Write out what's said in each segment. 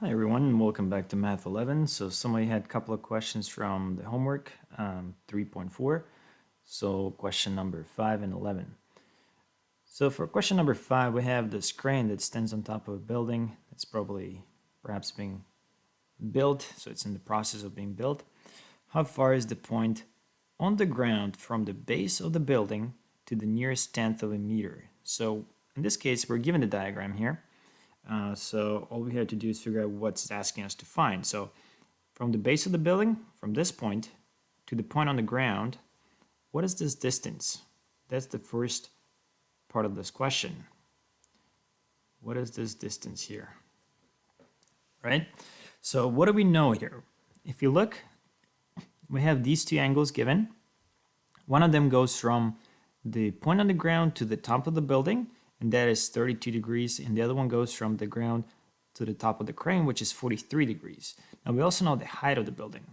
Hi everyone, and welcome back to Math 11. So somebody had a couple of questions from the homework 3.4. So question number 5 and 11. So for question number 5, we have this crane that stands on top of a building that's probably perhaps being built. So it's in the process of being built. How far is the point on the ground from the base of the building to the nearest tenth of a meter? So in this case, we're given the diagram here. So all we have to do is figure out what's asking us to find. So from the base of the building, from this point to the point on the ground, what is this distance? That's the first part of this question. What is this distance here? Right? So what do we know here? If you look, we have these two angles given. One of them goes from the point on the ground to the top of the building, and that is 32 degrees, and the other one goes from the ground to the top of the crane, which is 43 degrees. Now we also know the height of the building.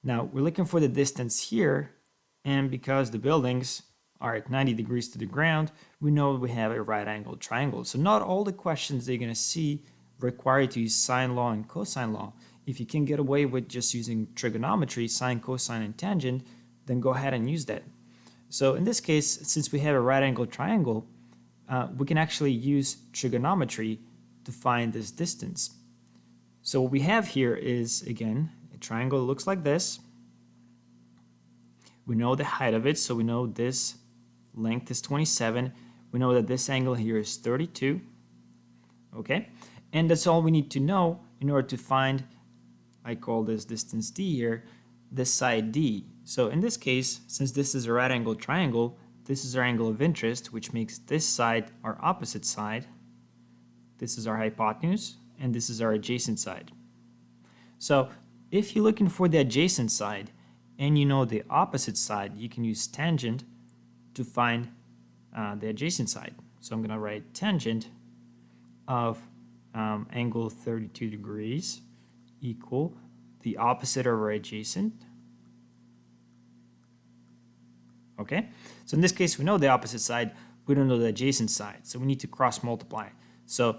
Now we're looking for the distance here, and because the buildings are at 90 degrees to the ground, we know we have a right angled triangle. So not all the questions they're going to see require you to use sine law and cosine law. If you can get away with just using trigonometry, sine, cosine, and tangent, then go ahead and use that. So in this case, since we have a right angled triangle, we can actually use trigonometry to find this distance. So what we have here is, again, a triangle that looks like this. We know the height of it, so we know this length is 27. We know that this angle here is 32. Okay? And that's all we need to know in order to find, I call this distance D here, this side D. So in this case, since this is a right angled triangle, this is our angle of interest, which makes this side our opposite side. This is our hypotenuse, and this is our adjacent side. So if you're looking for the adjacent side and you know the opposite side, you can use tangent to find the adjacent side. So I'm going to write tangent of angle 32 degrees equal the opposite of our adjacent. Okay, so in this case, we know the opposite side, we don't know the adjacent side, so we need to cross multiply. So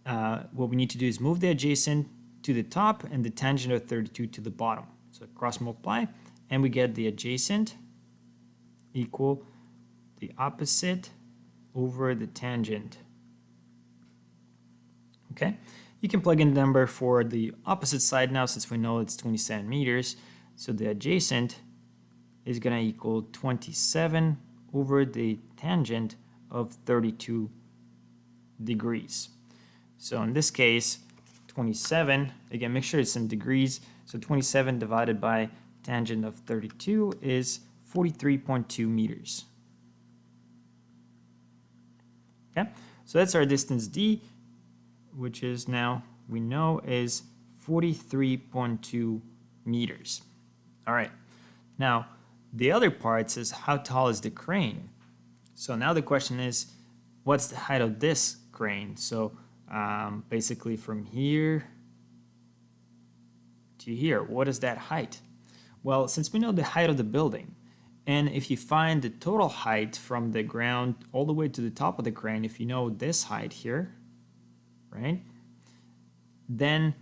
what we need to do is move the adjacent to the top and the tangent of 32 to the bottom. So cross multiply, and we get the adjacent equal the opposite over the tangent. Okay, you can plug in the number for the opposite side now, since we know it's 27 meters. So the adjacent is going to equal 27 over the tangent of 32 degrees. So in this case, 27, again, make sure it's in degrees. So 27 divided by tangent of 32 is 43.2 meters. Okay, so that's our distance D, which is now, we know, is 43.2 meters. All right, now, the other part says, how tall is the crane? So now the question is, what's the height of this crane? So basically from here to here, what is that height? Well, since we know the height of the building, and if you find the total height from the ground all the way to the top of the crane, if you know this height here, right, then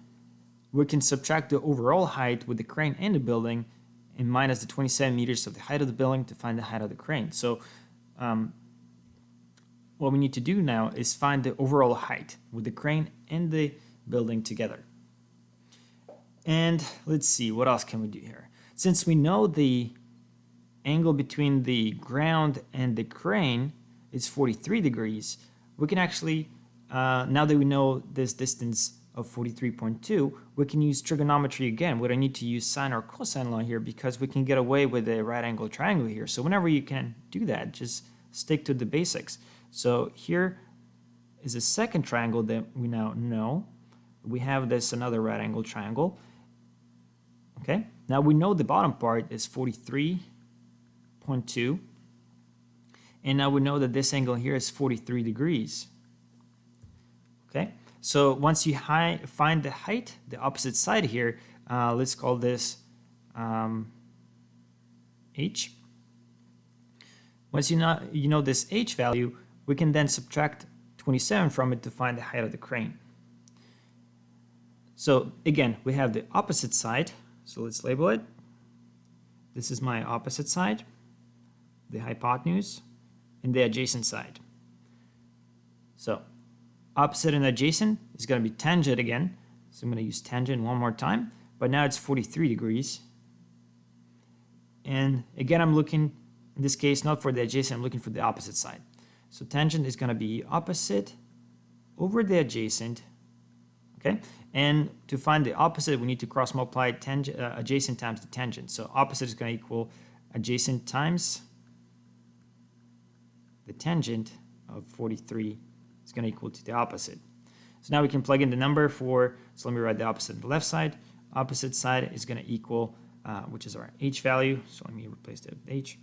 we can subtract the overall height with the crane and the building and minus the 27 meters of the height of the building to find the height of the crane. So what we need to do now is find the overall height with the crane and the building together. And let's see, what else can we do here? Since we know the angle between the ground and the crane is 43 degrees, we can actually, now that we know this distance of 43.2, we can use trigonometry again. We don't need to use sine or cosine law here because we can get away with a right angle triangle here. So whenever you can do that, just stick to the basics. So here is a second triangle that we now know. We have this another right angle triangle. Okay, now we know the bottom part is 43.2, and now we know that this angle here is 43 degrees. Okay, so once you find the height, the opposite side here, let's call this h. Once you know this h value, we can then subtract 27 from it to find the height of the crane. So again, we have the opposite side. So let's label it. This is my opposite side, the hypotenuse, and the adjacent side. So opposite and adjacent is going to be tangent again. So I'm going to use tangent one more time, but now it's 43 degrees. And again, I'm looking, in this case, not for the adjacent, I'm looking for the opposite side. So tangent is going to be opposite over the adjacent, okay? And to find the opposite, we need to cross multiply adjacent times the tangent. So opposite is going to equal adjacent times the tangent of 43 is going to equal to the opposite. So now we can plug in the number for, so let me write the opposite on the left side. Opposite side is going to equal, which is our h value, so let me replace that with h,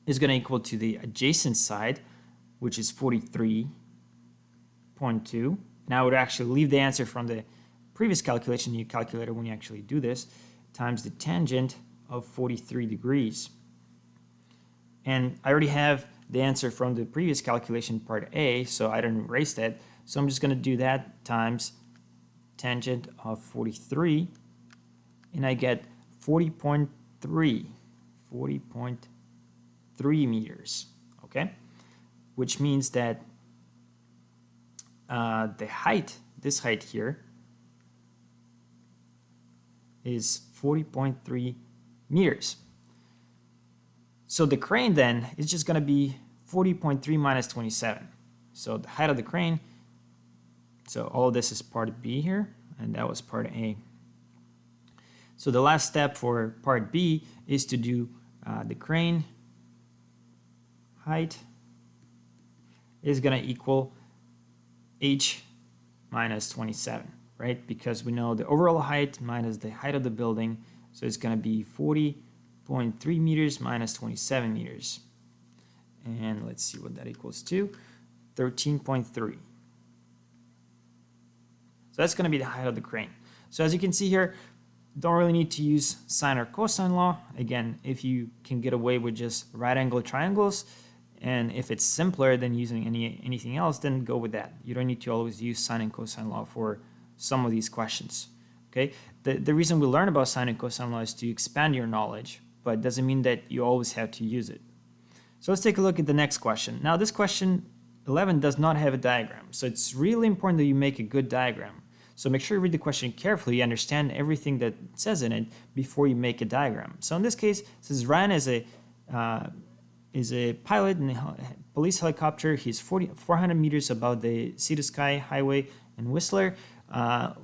is going to equal to the adjacent side, which is 43.2. Now I would actually leave the answer from the previous calculation in your calculator when you actually do this, times the tangent of 43 degrees. And I already have the answer from the previous calculation, part A, so I didn't erase that. So I'm just going to do that times tangent of 43, and I get 40.3 meters, okay? Which means that the height, this height here, is 40.3 meters. So the crane then is just going to be 40.3 minus 27. So the height of the crane, so all of this is part B here, and that was part A. So the last step for part B is to do the crane height is going to equal h minus 27, right? Because we know the overall height minus the height of the building, so it's going to be 40.3 meters minus 27 meters. And let's see what that equals to, 13.3. So that's going to be the height of the crane. So as you can see here, don't really need to use sine or cosine law. Again, if you can get away with just right angle triangles, and if it's simpler than using anything else, then go with that. You don't need to always use sine and cosine law for some of these questions. Okay? The reason we learn about sine and cosine law is to expand your knowledge, but it doesn't mean that you always have to use it. So let's take a look at the next question. Now this question 11 does not have a diagram, so it's really important that you make a good diagram. So make sure you read the question carefully, you understand everything that it says in it before you make a diagram. So in this case, it says Ryan is a pilot in a police helicopter. He's 400 meters above the Sea to Sky Highway in Whistler.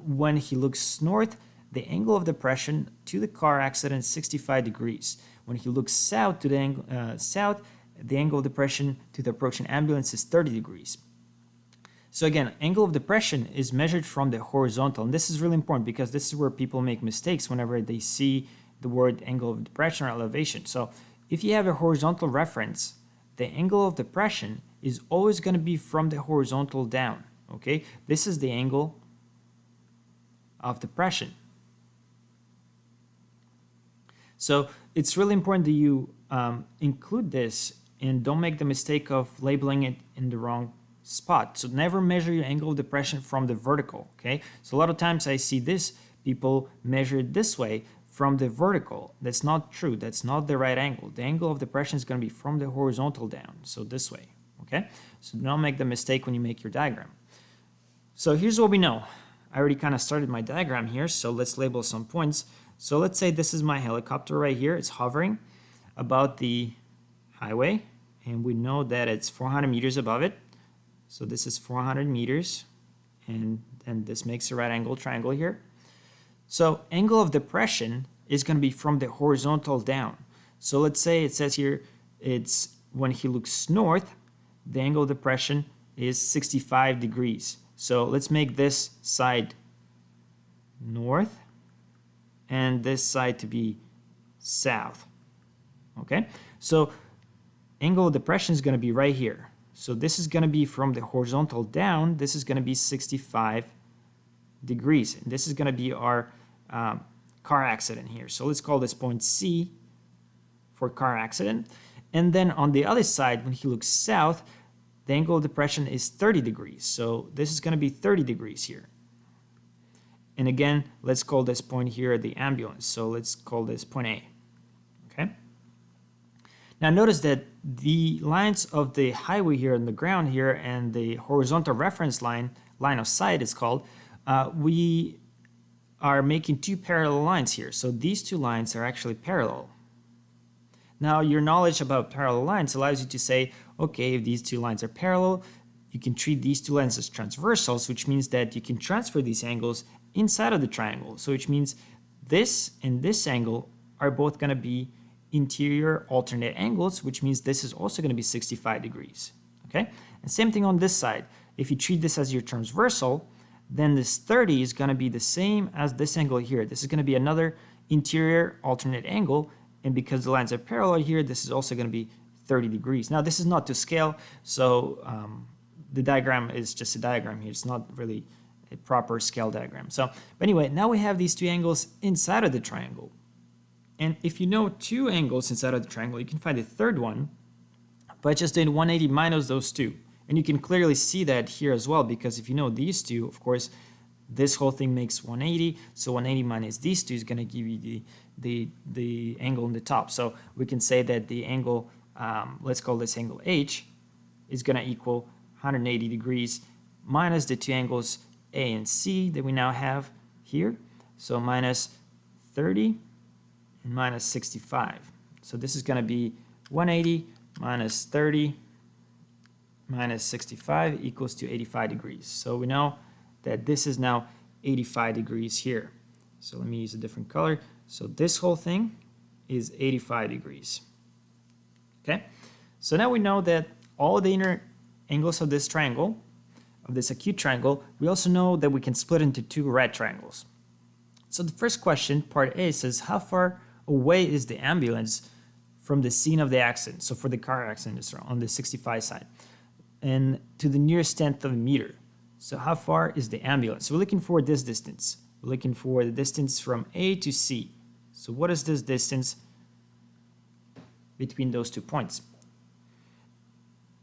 When he looks north, the angle of depression to the car accident is 65 degrees. When he looks south to the angle of depression to the approaching ambulance is 30 degrees. So again, angle of depression is measured from the horizontal, and this is really important because this is where people make mistakes whenever they see the word angle of depression or elevation. So if you have a horizontal reference, the angle of depression is always going to be from the horizontal down, okay? This is the angle of depression. So it's really important that you include this and don't make the mistake of labeling it in the wrong spot. So never measure your angle of depression from the vertical, okay? So a lot of times I see people measure it this way from the vertical. That's not true. That's not the right angle. The angle of depression is going to be from the horizontal down, so this way, okay? So don't make the mistake when you make your diagram. So here's what we know. I already kind of started my diagram here, so let's label some points. So let's say this is my helicopter right here. It's hovering about the highway, and we know that it's 400 meters above it. So this is 400 meters, and this makes a right angle triangle here. So angle of depression is going to be from the horizontal down. So let's say it says here, it's when he looks north, the angle of depression is 65 degrees. So let's make this side north and this side to be south. Okay, so angle of depression is going to be right here. So this is going to be from the horizontal down. This is going to be 65 degrees. And this is going to be our car accident here. So let's call this point C for car accident. And then on the other side, when he looks south, the angle of depression is 30 degrees. So this is going to be 30 degrees here. And again, let's call this point here the ambulance. So let's call this point A. Okay. Now notice that the lines of the highway here and the ground here and the horizontal reference line of sight is called, we are making two parallel lines here. So these two lines are actually parallel. Now your knowledge about parallel lines allows you to say, okay, if these two lines are parallel, you can treat these two lines as transversals, which means that you can transfer these angles inside of the triangle. So which means this and this angle are both going to be interior alternate angles, which means this is also going to be 65 degrees. Okay, and same thing on this side. If you treat this as your transversal, then this 30 is going to be the same as this angle here. This is going to be another interior alternate angle, and because the lines are parallel here, this is also going to be 30 degrees. Now this is not to scale, so the diagram is just a diagram here. It's not really a proper scale diagram. So, but anyway, now we have these two angles inside of the triangle. And if you know two angles inside of the triangle, you can find the third one by just doing 180 minus those two. And you can clearly see that here as well, because if you know these two, of course, this whole thing makes 180. So 180 minus these two is going to give you the angle on the top. So we can say that the angle, let's call this angle H, is going to equal 180 degrees minus the two angles A and C that we now have here. So minus 30 and minus 65. So this is going to be 180 minus 30 minus 65 equals to 85 degrees. So we know that this is now 85 degrees here. So let me use a different color. So this whole thing is 85 degrees. Okay, so now we know that all the inner angles of this triangle, of this acute triangle, we also know that we can split into two right triangles. So the first question, part A, says how far away is the ambulance from the scene of the accident? So for the car accident, it's on the 65 side, and to the nearest tenth of a meter. So how far is the ambulance? So we're looking for this distance. We're looking for the distance from A to C. So what is this distance between those 2 points?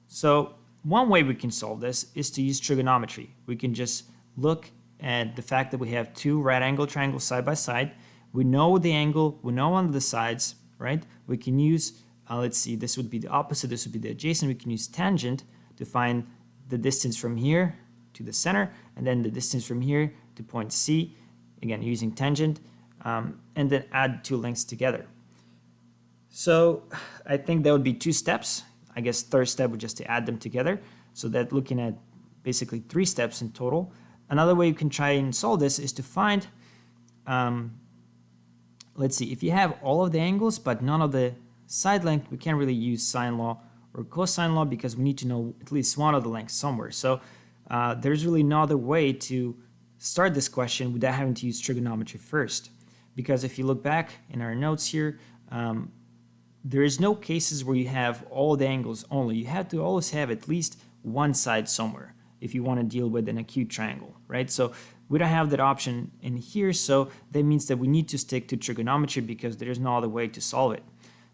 So one way we can solve this is to use trigonometry. We can just look at the fact that we have two right angle triangles side by side. We know the angle, we know one of the sides, right? We can use, let's see, this would be the opposite, this would be the adjacent. We can use tangent to find the distance from here to the center, and then the distance from here to point C, again using tangent, and then add two lengths together. So I think that would be two steps. I guess third step would just to add them together. So that looking at basically 3 steps in total. Another way you can try and solve this is to find, let's see, if you have all of the angles but none of the side length, we can't really use sine law or cosine law because we need to know at least one of the lengths somewhere. So there's really no other way to start this question without having to use trigonometry first. Because if you look back in our notes here, there is no cases where you have all the angles only. You have to always have at least one side somewhere if you want to deal with an acute triangle, right? So we don't have that option in here, so that means that we need to stick to trigonometry because there is no other way to solve it.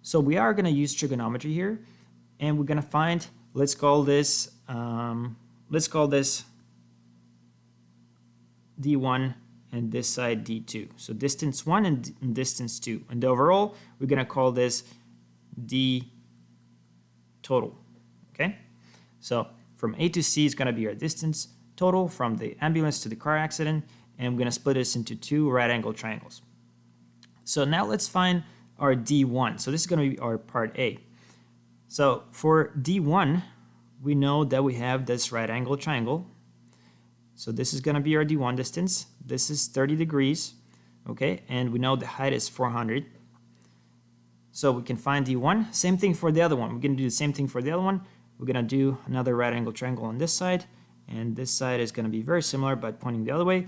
So we are going to use trigonometry here, and we're going to find, let's call this D1 and this side D2. So distance 1 and distance 2. And overall, we're going to call this D total, okay? So from A to C is going to be our distance total from the ambulance to the car accident, and we're going to split this into two right angle triangles. So now let's find our D1. So this is going to be our part A. So for D1, we know that we have this right angle triangle. So this is going to be our D1 distance. This is 30 degrees, okay? And we know the height is 400. So we can find D1. Same thing for the other one. We're going to do the same thing for the other one. We're going to do another right angle triangle on this side. And this side is going to be very similar, but pointing the other way.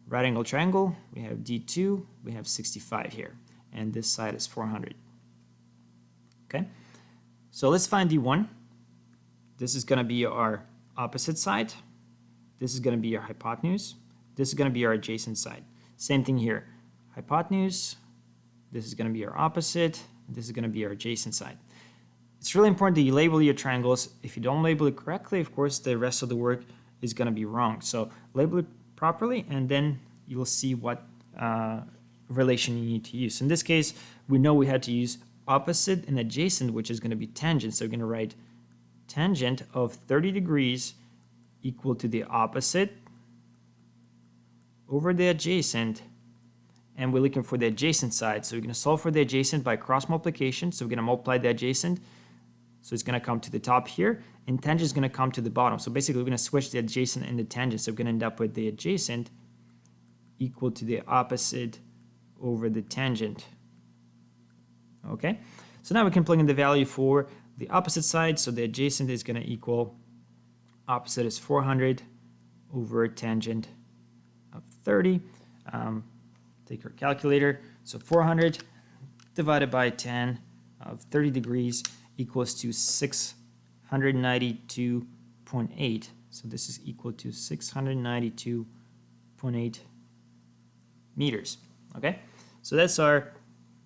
Right angle triangle, we have D2, we have 65 here. And this side is 400. Okay? So let's find D1. This is going to be our opposite side. This is going to be our hypotenuse. This is going to be our adjacent side. Same thing here. Hypotenuse. This is going to be our opposite. This is going to be our adjacent side. It's really important that you label your triangles. If you don't label it correctly, of course, the rest of the work is going to be wrong. So label it properly and then you'll see what relation you need to use. In this case, we know we had to use opposite and adjacent, which is going to be tangent. So we're going to write tangent of 30 degrees equal to the opposite over the adjacent, and we're looking for the adjacent side. So we're going to solve for the adjacent by cross multiplication. So we're going to multiply the adjacent. So it's going to come to the top here, and tangent is going to come to the bottom. So basically, we're going to switch the adjacent and the tangent. So we're going to end up with the adjacent equal to the opposite over the tangent. Okay, so now we can plug in the value for the opposite side. So the adjacent is going to equal, opposite is 400 over tangent of 30. Take our calculator. So 400 divided by 10 of 30 degrees equals to 692.8. So this is equal to 692.8 meters. Okay, so that's our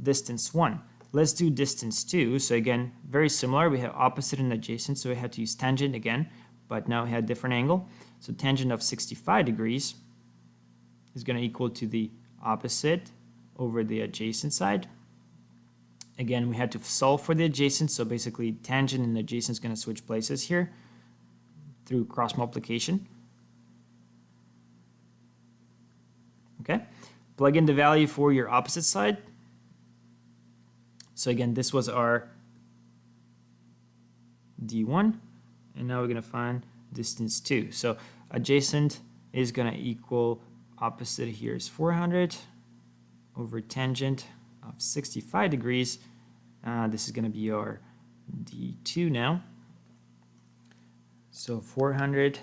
distance 1. Let's do distance 2. So again, very similar. We have opposite and adjacent, so we had to use tangent again, but now we had a different angle. So tangent of 65 degrees is going to equal to the opposite over the adjacent side. Again, we had to solve for the adjacent, so basically tangent and adjacent is going to switch places here through cross multiplication. Okay, plug in the value for your opposite side. So again, this was our D1, and now we're going to find distance 2. So adjacent is going to equal, opposite here is 400 over tangent of 65 degrees. This is going to be our D2 now. So 400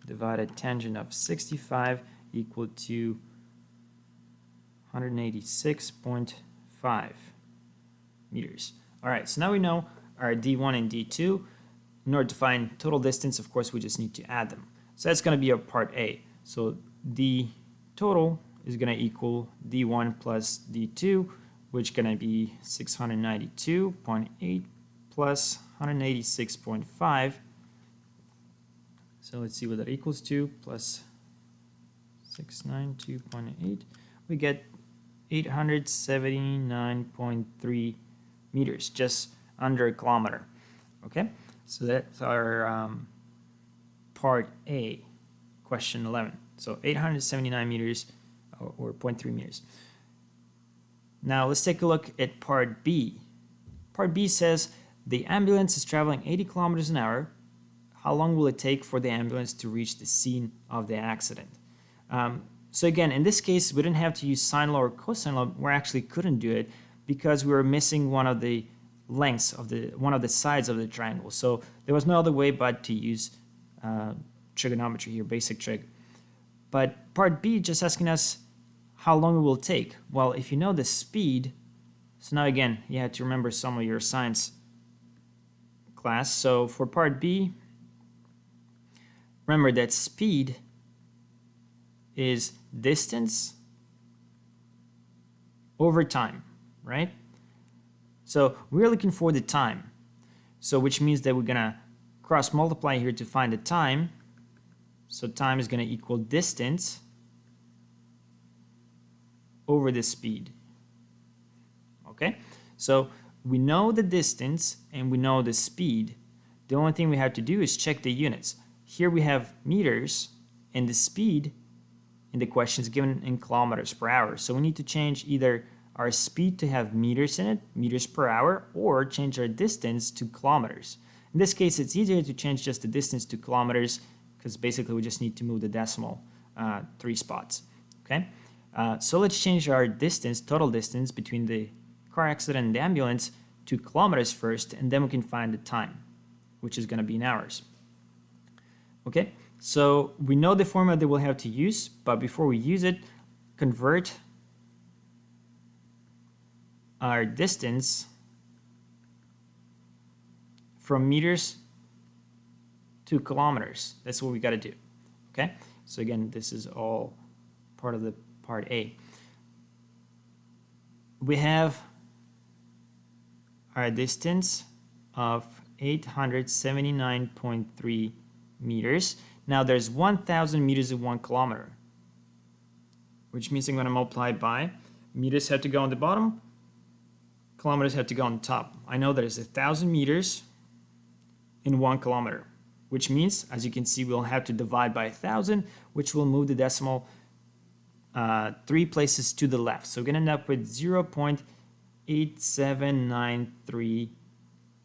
divided tangent of 65 equal to 186.5 meters. All right, so now we know our D1 and D2. In order to find total distance, of course, we just need to add them. So that's going to be our part A. So D total is going to equal D1 plus D2, which is going to be 692.8 plus 186.5. So let's see what that equals to. Plus 692.8. We get 879.3 meters, just under a kilometer. Okay, so that's our part A, question 11. So 879 meters or 0.3 meters. Now let's take a look at part B. Part B says the ambulance is traveling 80 kilometers an hour. How long will it take for the ambulance to reach the scene of the accident? So again, in this case, we didn't have to use sine law or cosine law. We actually couldn't do it because we were missing one of the lengths of one of the sides of the triangle. So there was no other way but to use trigonometry here, basic trig. But part B just asking us how long it will take. Well, if you know the speed, so now again, you have to remember some of your science class. So for part B, remember that speed is distance over time, right? So we're looking for the time. So which means that we're gonna cross multiply here to find the time. So time is gonna equal distance over the speed. Okay, so we know the distance and we know the speed. The only thing we have to do is check the units. Here we have meters, and the speed in the question is given in kilometers per hour. So we need to change either our speed to have meters in it, meters per hour, or change our distance to kilometers. In this case, it's easier to change just the distance to kilometers because basically we just need to move the decimal 3 spots. Okay, so let's change our distance, total distance between the car accident and the ambulance to kilometers first, and then we can find the time, which is going to be in hours. Okay, so we know the formula that we'll have to use, but before we use it, convert our distance from meters to kilometers. That's what we got to do. Okay, so again, this is all part of the part A. We have our distance of 879.3 meters. Now there's 1,000 meters in 1 kilometer. which means I'm going to multiply by meters have to go on the bottom, kilometers have to go on the top. I know there's 1,000 meters in 1 kilometer, which means, as you can see, we'll have to divide by 1,000, which will move the decimal 3 places to the left. So we're going to end up with 0.8793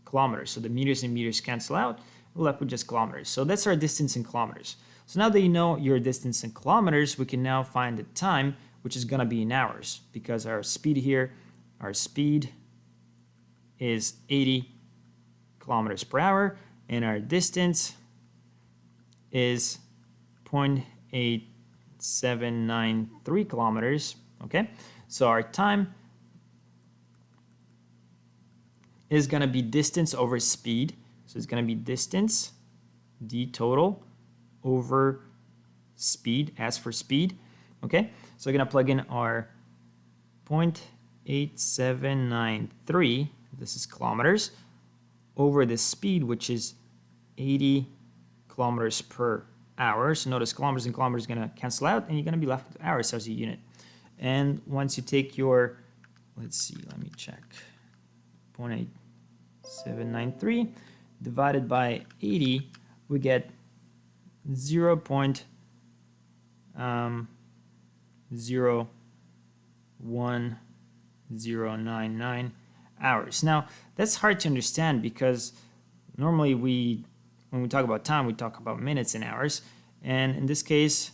kilometers. So the meters and meters cancel out. We'll end up with just kilometers. So that's our distance in kilometers. So now that you know your distance in kilometers, we can now find the time, which is going to be in hours, because our speed here, our speed is 80 kilometers per hour, and our distance is 0.8793 kilometers. Okay, so our time is going to be distance over speed. So it's going to be distance, d total, over speed, as for speed. Okay, so we're going to plug in our 0.8793, this is kilometers, over the speed, which is 80 kilometers per hour. So notice kilometers and kilometers are going to cancel out, and you're going to be left with hours as a unit. And once you take your, let's see, let me check, 0.8793 divided by 80, we get 0.01099 hours. Now, that's hard to understand because normally when we talk about time, we talk about minutes and hours. And in this case,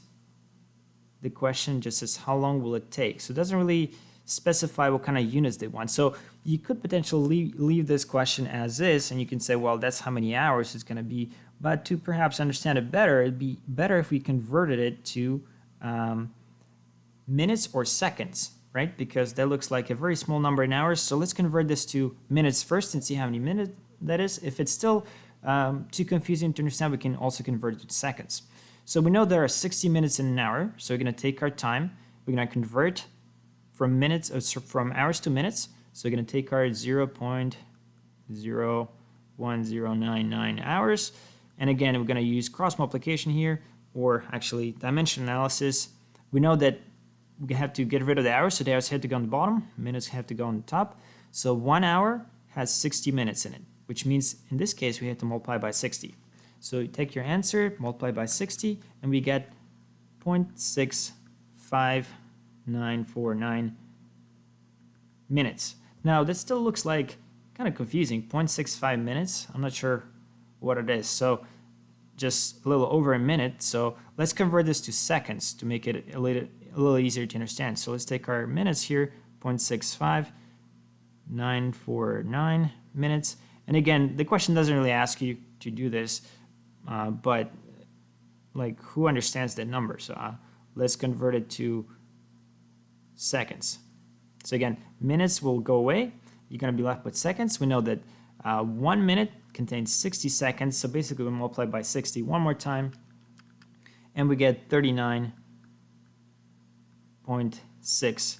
the question just says, how long will it take? So it doesn't really specify what kind of units they want. So you could potentially leave this question as is, and you can say, well, that's how many hours it's going to be. But to perhaps understand it better, it'd be better if we converted it to minutes or seconds, right? Because that looks like a very small number in hours. So let's convert this to minutes first and see how many minutes that is. If it's still too confusing to understand, we can also convert it to seconds. So we know there are 60 minutes in an hour. So we're going to take our time. We're going to convert from minutes, from hours to minutes. So we're going to take our 0.01099 hours. And again, we're going to use cross multiplication here, or actually dimension analysis. We know that we have to get rid of the hours, so the hours have to go on the bottom, minutes have to go on the top. So 1 hour has 60 minutes in it, which means in this case we have to multiply by 60. So you take your answer, multiply by 60, and we get 0.65949 minutes. Now this still looks like kind of confusing, 0.65 minutes. I'm not sure what it is. So just a little over a minute. So let's convert this to seconds to make it a little easier to understand. So let's take our minutes here, 0.65949 minutes. And again, the question doesn't really ask you to do this, but like who understands that number? So let's convert it to seconds. So again, minutes will go away. You're going to be left with seconds. We know that 1 minute contains 60 seconds. So basically we multiply by 60 one more time, and we get 39.6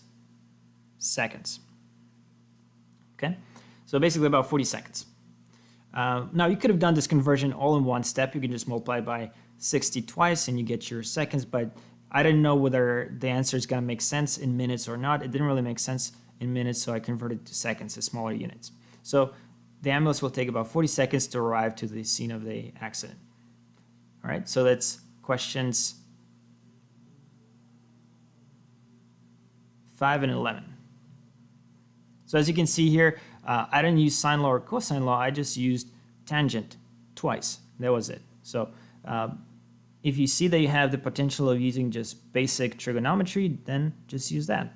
seconds. Okay, so basically about 40 seconds. Now you could have done this conversion all in one step. You can just multiply by 60 twice and you get your seconds, but I didn't know whether the answer is going to make sense in minutes or not. It didn't really make sense in minutes, so I converted to seconds, to smaller units. So the ambulance will take about 40 seconds to arrive to the scene of the accident. All right, so that's questions 5 and 11. So as you can see here, I didn't use sine law or cosine law. I just used tangent twice. That was it. So if you see that you have the potential of using just basic trigonometry, then just use that.